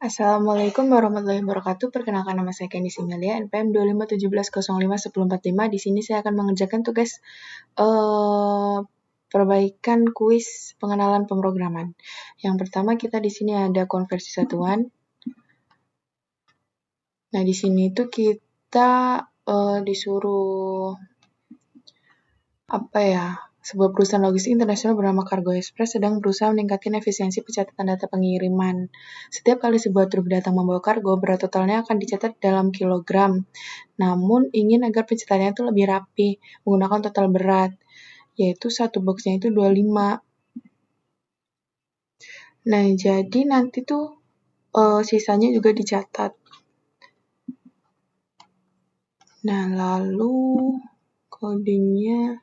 Assalamualaikum warahmatullahi wabarakatuh. Perkenalkan nama saya Candy Simelia, NPM 2517051045. Di sini saya akan mengerjakan tugas perbaikan kuis pengenalan pemrograman. Yang pertama kita di sini ada konversi satuan. Nah, di sini itu kita disuruh sebuah perusahaan logistik internasional bernama Cargo Express sedang berusaha meningkatkan efisiensi pencatatan data pengiriman. Setiap kali sebuah truk datang membawa kargo, berat totalnya akan dicatat dalam kilogram. Namun, ingin agar pencatatannya itu lebih rapi, menggunakan total berat, yaitu satu boxnya itu 25. Nah, jadi nanti tuh sisanya juga dicatat. Nah, lalu kodenya.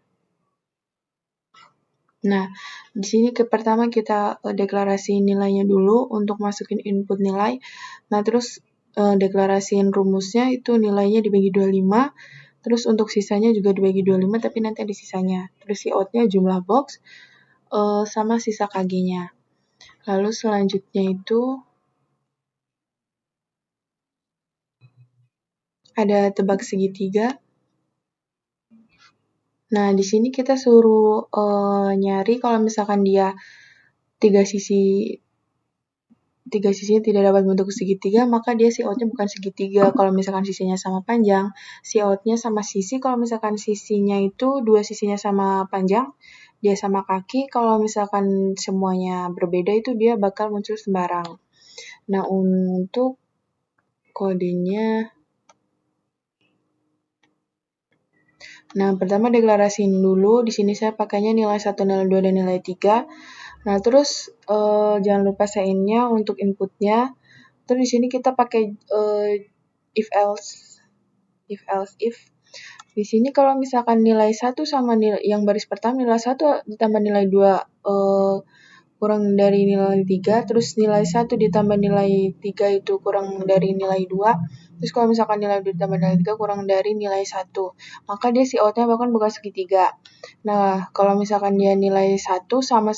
Nah, di sini pertama kita deklarasi nilainya dulu untuk masukin input nilai. Nah, terus deklarasiin rumusnya itu nilainya dibagi 25. Terus untuk sisanya juga dibagi 25, tapi nanti ada sisanya. Terus si out-nya jumlah box sama sisa KG-nya. Lalu selanjutnya itu ada tebak segitiga. Nah, di sini kita suruh nyari kalau misalkan dia tiga sisinya tidak dapat bentuk segitiga, maka dia si out-nya bukan segitiga. Kalau misalkan sisinya sama panjang, si out-nya sama sisi. Kalau misalkan sisinya itu dua sisinya sama panjang, dia sama kaki. Kalau misalkan semuanya berbeda itu dia bakal muncul sembarang. Nah, untuk kodenya, nah pertama deklarasiin dulu. Di sini saya pakainya nilai 1, nilai 2, dan nilai 3. Nah, terus jangan lupa sign-nya untuk inputnya. Terus di sini kita pakai if di sini kalau misalkan nilai 1 sama nilai yang baris pertama nilai 1 ditambah nilai 2 kurang dari nilai 3, terus nilai 1 ditambah nilai 3 itu kurang dari nilai 2. Terus kalau misalkan nilai 2 ditambah nilai 3 kurang dari nilai 1, maka dia si out-nya bahkan bukan segitiga. Nah, kalau misalkan dia nilai 1 sama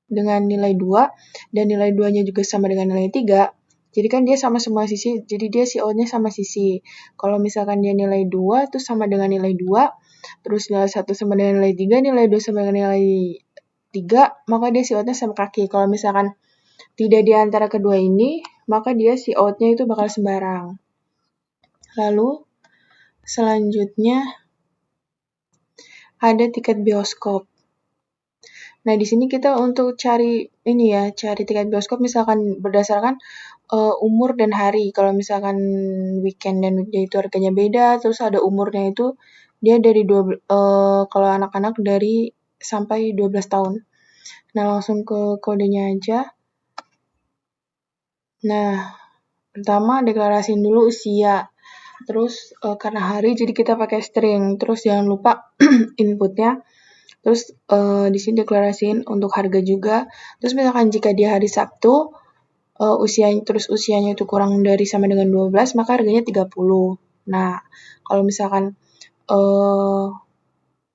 dengan nilai 2 dan nilai 2-nya juga sama dengan nilai 3, jadi kan dia sama semua sisi, jadi dia si out-nya sama sisi. Kalau misalkan dia nilai 2 itu sama dengan nilai 2, terus nilai 1 sama dengan nilai 3, nilai 2 sama dengan nilai 3, maka dia si out-nya sama kaki. Kalau misalkan tidak di antara kedua ini, maka dia si out-nya itu bakal sembarang. Lalu selanjutnya ada tiket bioskop. Nah, di sini kita untuk cari tiket bioskop misalkan berdasarkan umur dan hari. Kalau misalkan weekend dan weekday itu harganya beda, terus ada umurnya itu dia dari kalau anak-anak dari sampai 12 tahun. Nah, langsung ke kodenya aja. Nah, pertama deklarasiin dulu usia. Terus karena hari jadi kita pakai string. Terus jangan lupa inputnya. Terus di sini deklarasiin untuk harga juga. Terus misalkan jika dia hari Sabtu, usianya itu kurang dari sama dengan 12, maka harganya 30. Nah, kalau misalkan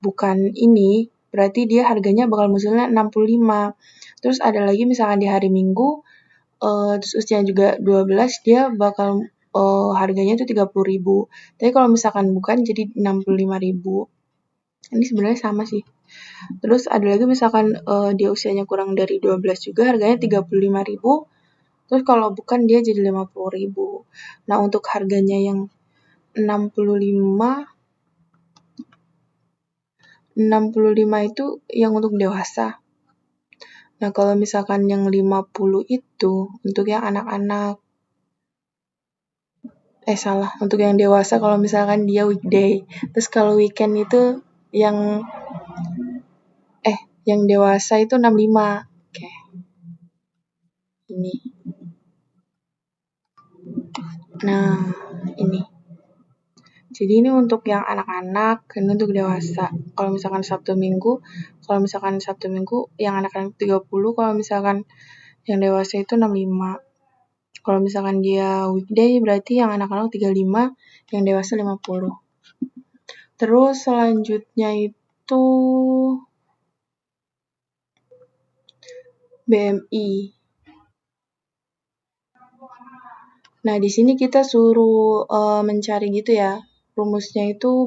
bukan ini, berarti dia harganya bakal munculnya 65. Terus ada lagi misalkan di hari Minggu, terus usianya juga 12, dia bakal harganya itu 30.000. Tapi kalau misalkan bukan jadi 65.000. Ini sebenarnya sama sih. Terus ada lagi misalkan dia usianya kurang dari 12 juga, harganya 35.000. Terus kalau bukan dia jadi 50.000. Nah, untuk harganya yang 65 itu yang untuk dewasa. Nah, kalau misalkan yang 50 itu untuk yang anak-anak. Untuk yang dewasa kalau misalkan dia weekday. Terus kalau weekend itu yang dewasa itu 65. Oke. Ini. Nah, ini. Jadi ini untuk yang anak-anak dan untuk dewasa. Kalau misalkan Sabtu Minggu yang anak-anak 30, kalau misalkan yang dewasa itu 65. Kalau misalkan dia weekday berarti yang anak-anak 35, yang dewasa 50. Terus selanjutnya itu BMI. Nah, di sini kita suruh mencari gitu ya. Rumusnya itu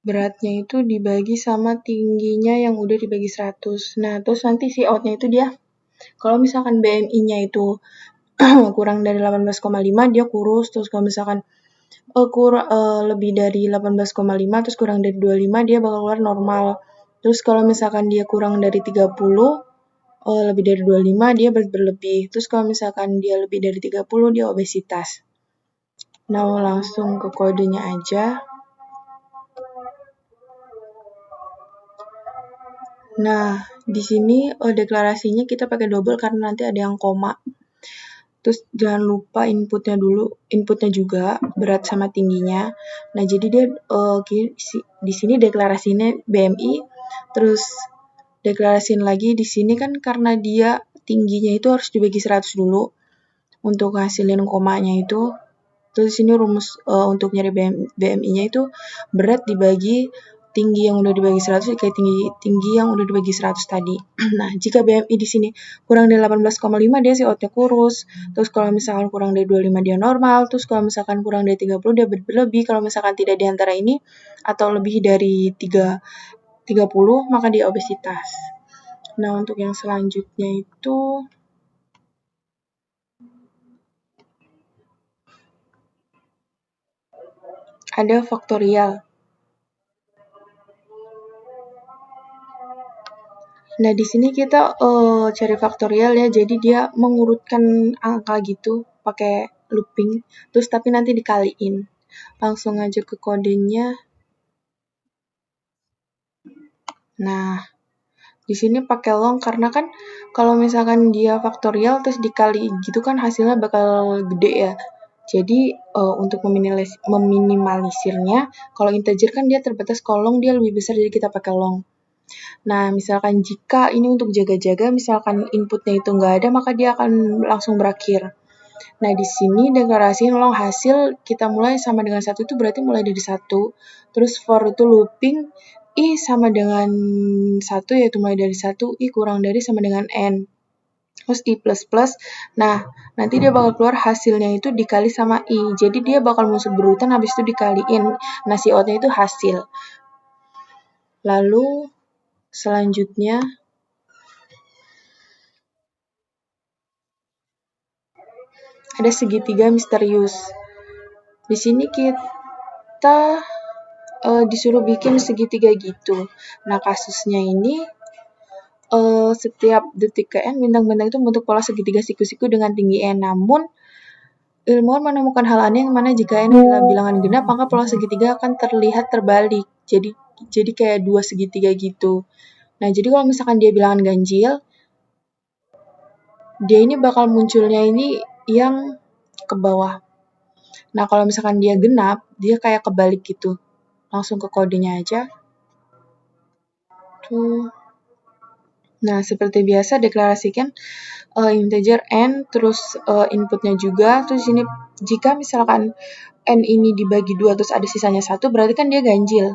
beratnya itu dibagi sama tingginya yang udah dibagi 100. Nah, terus nanti si outnya itu dia, kalau misalkan BMI-nya itu kurang dari 18,5 dia kurus, terus kalau misalkan lebih dari 18,5 terus kurang dari 25 dia bakal keluar normal. Terus kalau misalkan dia kurang dari 30 lebih dari 25 dia berlebih. Terus kalau misalkan dia lebih dari 30 dia obesitas. Nah, langsung ke kodenya aja. Nah, di sini deklarasinya kita pakai double karena nanti ada yang koma. Terus jangan lupa inputnya juga berat sama tingginya. Nah, jadi dia di sini deklarasinya BMI, terus deklarasiin lagi di sini kan karena dia tingginya itu harus dibagi 100 dulu untuk ngasilin komanya itu. Terus sini rumus untuk nyari BMI-nya itu berat dibagi tinggi yang udah dibagi 100 kayak tinggi yang udah dibagi 100 tadi. Nah, jika BMI di sini kurang dari 18,5 dia outnya kurus. Terus kalau misalkan kurang dari 25 dia normal. Terus kalau misalkan kurang dari 30 dia berlebih. Kalau misalkan tidak di antara ini atau lebih dari 30 maka dia obesitas. Nah, untuk yang selanjutnya itu ada faktorial. Nah, di sini kita cari faktorial ya. Jadi dia mengurutkan angka gitu pakai looping, terus tapi nanti dikaliin. Langsung aja ke kodenya. Nah, di sini pakai long karena kan kalau misalkan dia faktorial terus dikali gitu kan hasilnya bakal gede ya. Jadi untuk meminimalisirnya, kalau integer kan dia terbatas, kalau long dia lebih besar jadi kita pakai long. Nah, misalkan jika ini untuk jaga-jaga, misalkan inputnya itu nggak ada, maka dia akan langsung berakhir. Nah, di sini deklarasiin long hasil kita mulai sama dengan 1 itu berarti mulai dari 1. Terus for itu looping, I sama dengan 1 yaitu mulai dari 1, I kurang dari sama dengan N. Terus I plus plus, nah nanti dia bakal keluar hasilnya itu dikali sama I. Jadi dia bakal muncul berurutan habis itu dikaliin. Nah, si outnya itu hasil. Lalu selanjutnya ada segitiga misterius. Di sini kita disuruh bikin segitiga gitu. Nah, kasusnya ini setiap detik ke N, bintang-bintang itu membentuk pola segitiga siku-siku dengan tinggi N. Namun, ilmuwan menemukan hal aneh yang mana jika N adalah bilangan genap, maka pola segitiga akan terlihat terbalik. Jadi kayak dua segitiga gitu. Nah, jadi kalau misalkan dia bilangan ganjil, dia ini bakal munculnya ini yang ke bawah. Nah, kalau misalkan dia genap, dia kayak kebalik gitu. Langsung ke kodenya aja. Tuh. Nah, seperti biasa deklarasikan integer n, terus inputnya juga. Terus ini jika misalkan n ini dibagi 2 terus ada sisanya 1, berarti kan dia ganjil.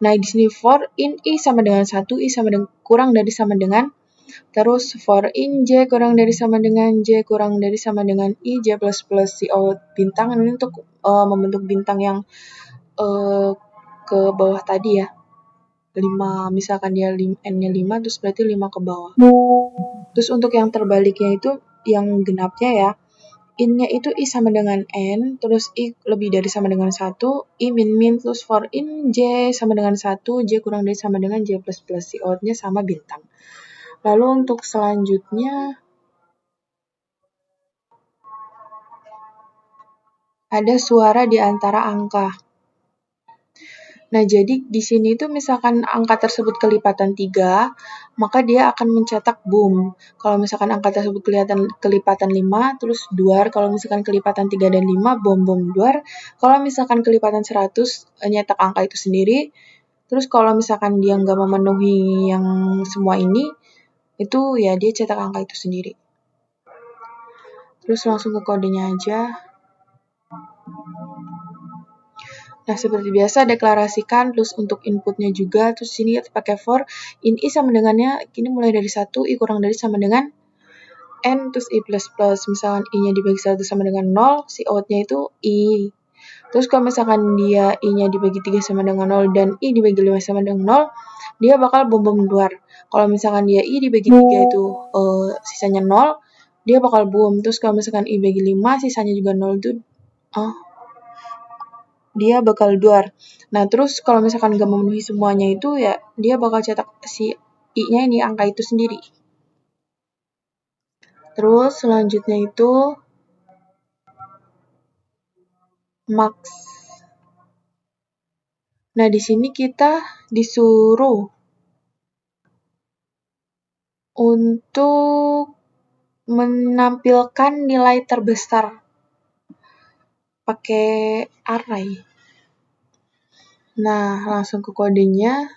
Nah, di sini for in i sama dengan 1, i sama dengan kurang dari sama dengan. Terus for in j kurang dari sama dengan j kurang dari sama dengan i, j plus plus si out bintang ini untuk membentuk bintang yang ke bawah tadi ya. 5, misalkan dia n-nya 5 terus berarti 5 ke bawah. Terus untuk yang terbaliknya itu yang genapnya ya, in-nya itu i sama dengan n, terus i lebih dari sama dengan 1, i min, terus for in j sama dengan 1, j kurang dari sama dengan j plus plus, si out-nya sama bintang. Lalu untuk selanjutnya ada suara di antara angka. Nah, jadi di sini itu misalkan angka tersebut kelipatan 3, maka dia akan mencetak boom. Kalau misalkan angka tersebut kelipatan 5, terus duar. Kalau misalkan kelipatan 3 dan 5, bom duar. Kalau misalkan kelipatan 100, nyetak angka itu sendiri. Terus kalau misalkan dia nggak memenuhi yang semua ini, itu ya dia cetak angka itu sendiri. Terus langsung ke kodenya aja. Nah, seperti biasa deklarasikan, terus untuk inputnya juga, terus sini pakai for, in i sama dengannya, ini mulai dari 1, i kurang dari sama dengan N terus I plus plus. Misalkan I-nya dibagi 1 sama dengan 0, si out-nya itu I. Terus kalau misalkan dia I-nya dibagi 3 sama dengan 0 dan I dibagi 5 sama dengan 0, dia bakal bom luar. Kalau misalkan dia I dibagi 3 itu sisanya 0, dia bakal boom. Terus kalau misalkan I bagi 5, sisanya juga 0 itu dia bakal duar. Nah, terus kalau misalkan gak memenuhi semuanya itu ya dia bakal cetak si I-nya ini angka itu sendiri. Terus selanjutnya itu max. Nah, di sini kita disuruh untuk menampilkan nilai terbesar pakai array. Nah, langsung ke kodenya.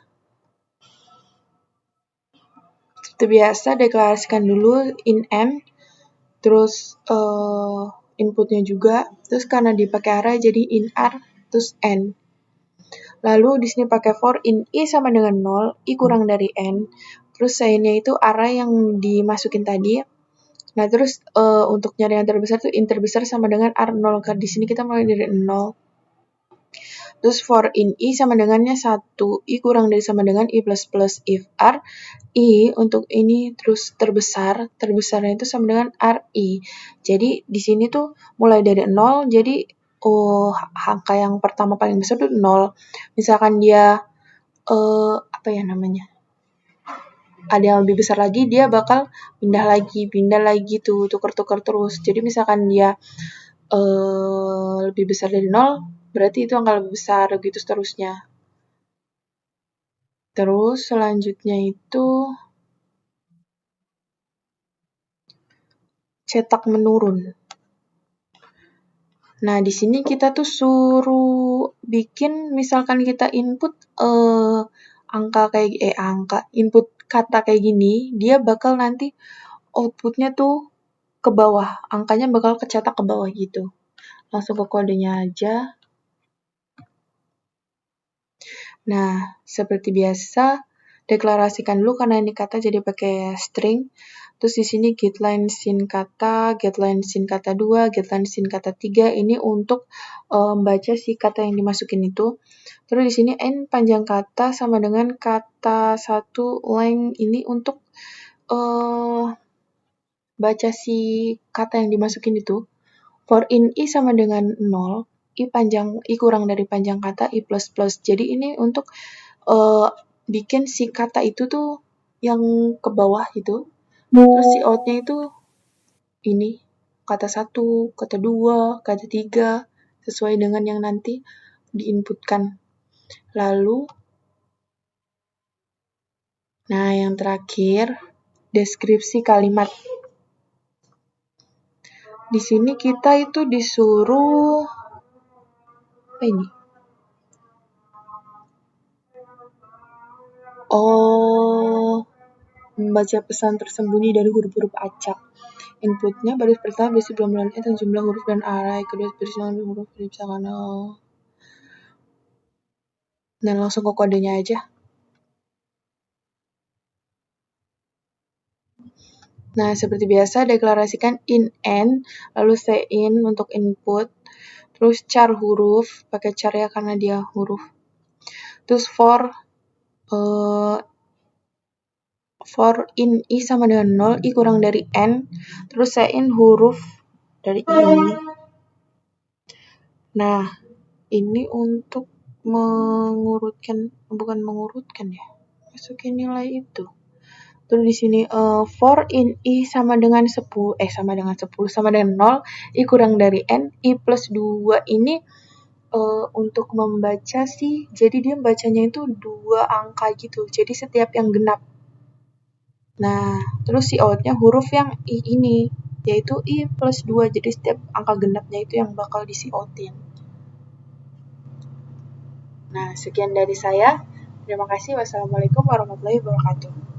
Seperti biasa, deklarasikan dulu in n, terus inputnya juga, terus karena dipakai array jadi in r, terus n. Lalu di sini pakai for in I sama dengan 0, I kurang dari n, terus sign-nya itu array yang dimasukin tadi. Nah, terus untuk nyari yang terbesar tuh in terbesar sama dengan R0, karena di sini kita mulai dari 0. Terus for in I sama dengannya 1, I kurang dari sama dengan I plus plus if R, I untuk ini terus terbesarnya itu sama dengan RI. Jadi di sini tuh mulai dari 0, jadi angka yang pertama paling besar tuh 0. Misalkan dia apa ya namanya? Ada yang lebih besar lagi, dia bakal pindah lagi tuh, tuker-tuker terus. Jadi misalkan dia lebih besar dari 0, berarti itu angka lebih besar, gitu seterusnya. Terus selanjutnya itu cetak menurun. Nah, di sini kita tuh suruh bikin, misalkan kita input input kata kayak gini, dia bakal nanti outputnya tuh ke bawah, angkanya bakal kecetak ke bawah gitu. Langsung ke kodenya aja. Nah, seperti biasa, deklarasikan dulu karena ini kata jadi pakai string. Terus di sini getLine sin kata 2, getLine sin kata 3 ini untuk membaca si kata yang dimasukin itu. Terus di sini n panjang kata sama dengan kata 1 length ini untuk baca si kata yang dimasukin itu. For in I sama dengan 0, I kurang dari panjang kata I plus plus. Jadi ini untuk bikin si kata itu tuh yang ke bawah gitu. Terus si out-nya itu ini kata 1, kata 2, kata 3 sesuai dengan yang nanti diinputkan. Lalu nah, yang terakhir deskripsi kalimat. Di sini kita itu disuruh apa ini? Membaca pesan tersembunyi dari huruf-huruf acak. Inputnya baris pertama berisi bulan dan jumlah huruf dan array. Kedua berisi huruf misalkan. Dan langsung ke kodenya aja. Nah, seperti biasa deklarasikan in n, lalu in untuk input, terus char huruf, pakai char ya karena dia huruf. Terus for in I sama dengan 0, I kurang dari n, terus in huruf dari I ini. Nah, ini untuk masukin nilai itu. Terus di sini for in I sama dengan 0, I kurang dari n, I plus 2 ini untuk membaca sih, jadi dia bacanya itu 2 angka gitu, jadi setiap yang genap. Nah, terus si out-nya huruf yang I ini, yaitu I plus 2, jadi setiap angka genapnya itu yang bakal di-si out-in. Nah, sekian dari saya. Terima kasih. Wassalamualaikum warahmatullahi wabarakatuh.